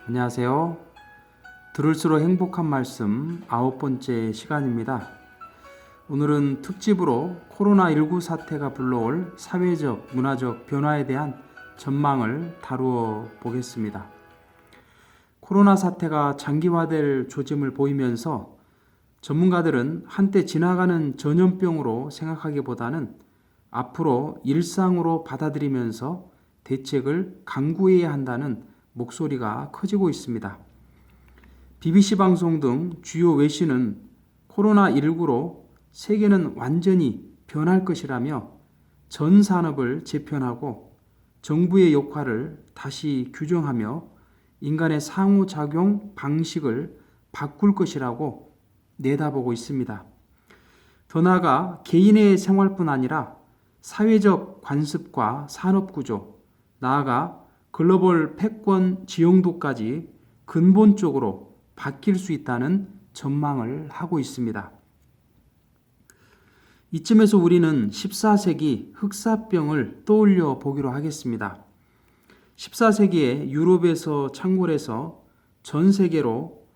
안녕하세요. 들을수록 행복한 말씀 9번째 시간입니다. 오늘은 특집으로 코로나19 사태가 불러올 사회적, 문화적 변화에 대한 전망을 다루어 보겠습니다. 코로나 사태가 장기화될 조짐을 보이면서 전문가들은 한때 지나가는 전염병으로 생각하기보다는 앞으로 일상으로 받아들이면서 대책을 강구해야 한다는 목소리가 커지고 있습니다. BBC 방송 등 주요 외신은 코로나19로 세계는 완전히 변할 것이라며 전 산업을 재편하고 정부의 역할을 다시 규정하며 인간의 상호작용 방식을 바꿀 것이라고 내다보고 있습니다. 더 나아가 개인의 생활뿐 아니라 사회적 관습과 산업구조, 나아가 글로벌 패권 지형도까지 근본적으로 바뀔 수 있다는 전망을 하고 있습니다. 이쯤에서 우리는 14세기 흑사병을 떠올려 보기로 하겠습니다. 14세기에 유럽에서 창궐해서 전 세계로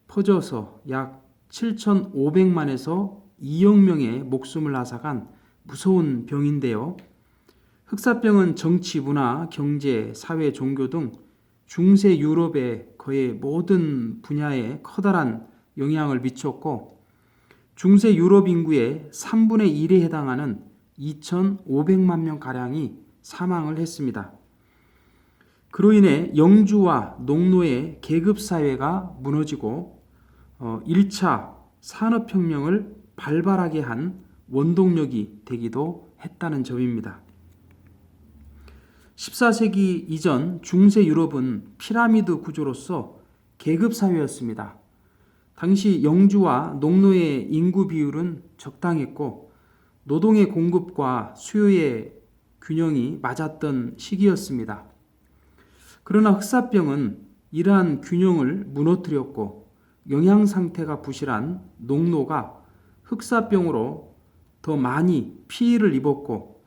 퍼져서 약 7,500만에서 2억 명의 목숨을 앗아간 무서운 병인데요. 흑사병은 정치, 문화, 경제, 사회, 종교 등 중세 유럽의 거의 모든 분야에 커다란 영향을 미쳤고 중세 유럽 인구의 3분의 1에 해당하는 2,500만 명가량이 사망을 했습니다. 그로 인해 영주와 농노의 계급사회가 무너지고 1차 산업혁명을 발발하게 한 원동력이 되기도 했다는 점입니다. 14세기 이전 중세 유럽은 피라미드 구조로서 계급사회였습니다. 당시 영주와 농노의 인구 비율은 적당했고 노동의 공급과 수요의 균형이 맞았던 시기였습니다. 그러나 흑사병은 이러한 균형을 무너뜨렸고 영양 상태가 부실한 농노가 흑사병으로 더 많이 피해를 입었고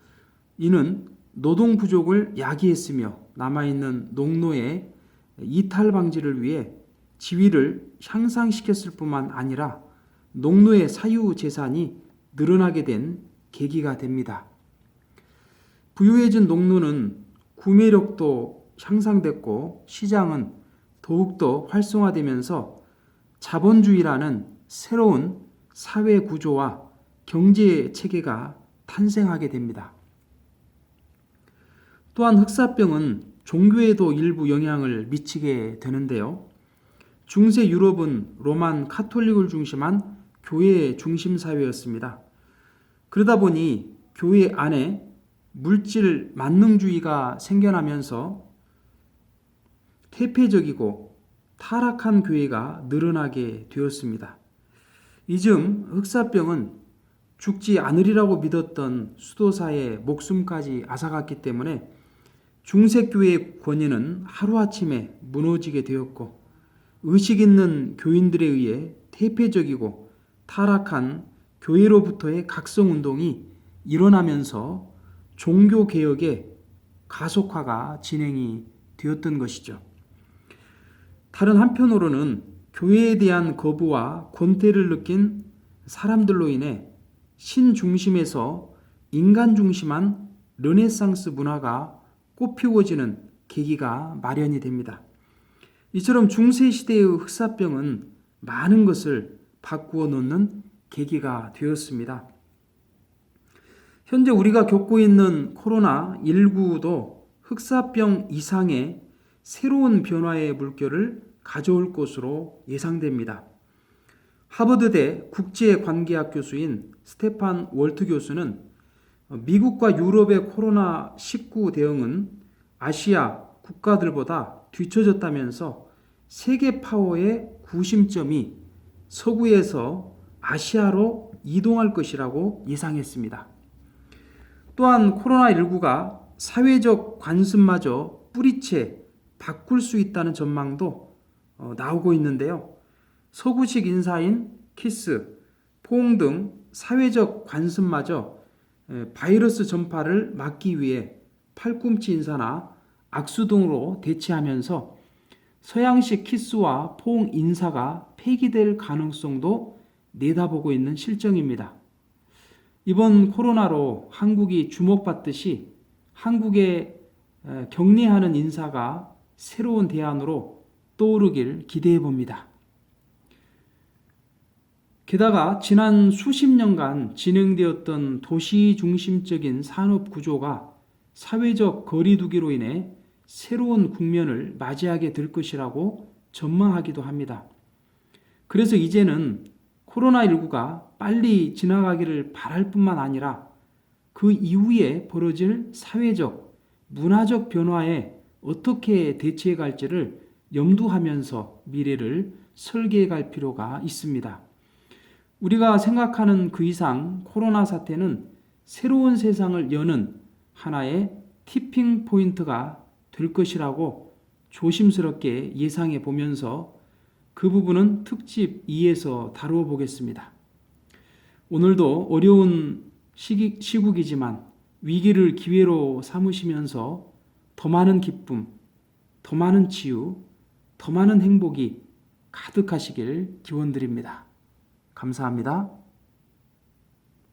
이는 노동 부족을 야기했으며 남아있는 농노의 이탈 방지를 위해 지위를 향상시켰을 뿐만 아니라 농노의 사유 재산이 늘어나게 된 계기가 됩니다. 부유해진 농노는 구매력도 향상됐고 시장은 더욱더 활성화되면서 자본주의라는 새로운 사회 구조와 경제 체계가 탄생하게 됩니다. 또한 흑사병은 종교에도 일부 영향을 미치게 되는데요. 중세 유럽은 로만 카톨릭을 중심한 교회 중심 사회였습니다. 그러다 보니 교회 안에 물질 만능주의가 생겨나면서 퇴폐적이고 타락한 교회가 늘어나게 되었습니다. 이즘 흑사병은 죽지 않으리라고 믿었던 수도사의 목숨까지 앗아갔기 때문에 중세교회의 권위는 하루아침에 무너지게 되었고 의식 있는 교인들에 의해 퇴폐적이고 타락한 교회로부터의 각성운동이 일어나면서 종교개혁의 가속화가 진행이 되었던 것이죠. 다른 한편으로는 교회에 대한 거부와 권태를 느낀 사람들로 인해 신중심에서 인간중심한 르네상스 문화가 꽃피워지는 계기가 마련이 됩니다. 이처럼 중세시대의 흑사병은 많은 것을 바꾸어 놓는 계기가 되었습니다. 현재 우리가 겪고 있는 코로나19도 흑사병 이상의 새로운 변화의 물결을 가져올 것으로 예상됩니다. 하버드대 국제관계학 교수인 스테판 월트 교수는 미국과 유럽의 코로나19 대응은 아시아 국가들보다 뒤처졌다면서 세계 파워의 구심점이 서구에서 아시아로 이동할 것이라고 예상했습니다. 또한 코로나19가 사회적 관습마저 뿌리채 바꿀 수 있다는 전망도 나오고 있는데요. 서구식 인사인 키스, 포옹 등 사회적 관습마저 바이러스 전파를 막기 위해 팔꿈치 인사나 악수 등으로 대체하면서 서양식 키스와 포옹 인사가 폐기될 가능성도 내다보고 있는 실정입니다. 이번 코로나로 한국이 주목받듯이 한국의 격려하는 인사가 새로운 대안으로 떠오르길 기대해 봅니다. 게다가 지난 수십 년간 진행되었던 도시 중심적인 산업 구조가 사회적 거리두기로 인해 새로운 국면을 맞이하게 될 것이라고 전망하기도 합니다. 그래서 이제는 코로나19가 빨리 지나가기를 바랄 뿐만 아니라 그 이후에 벌어질 사회적, 문화적 변화에 어떻게 대처해 갈지를 염두하면서 미래를 설계해 갈 필요가 있습니다. 우리가 생각하는 그 이상 코로나 사태는 새로운 세상을 여는 하나의 티핑 포인트가 될 것이라고 조심스럽게 예상해 보면서 그 부분은 특집 2에서 다루어 보겠습니다. 오늘도 어려운 시국이지만 위기를 기회로 삼으시면서 더 많은 기쁨, 더 많은 치유, 더 많은 행복이 가득하시길 기원드립니다. 감사합니다.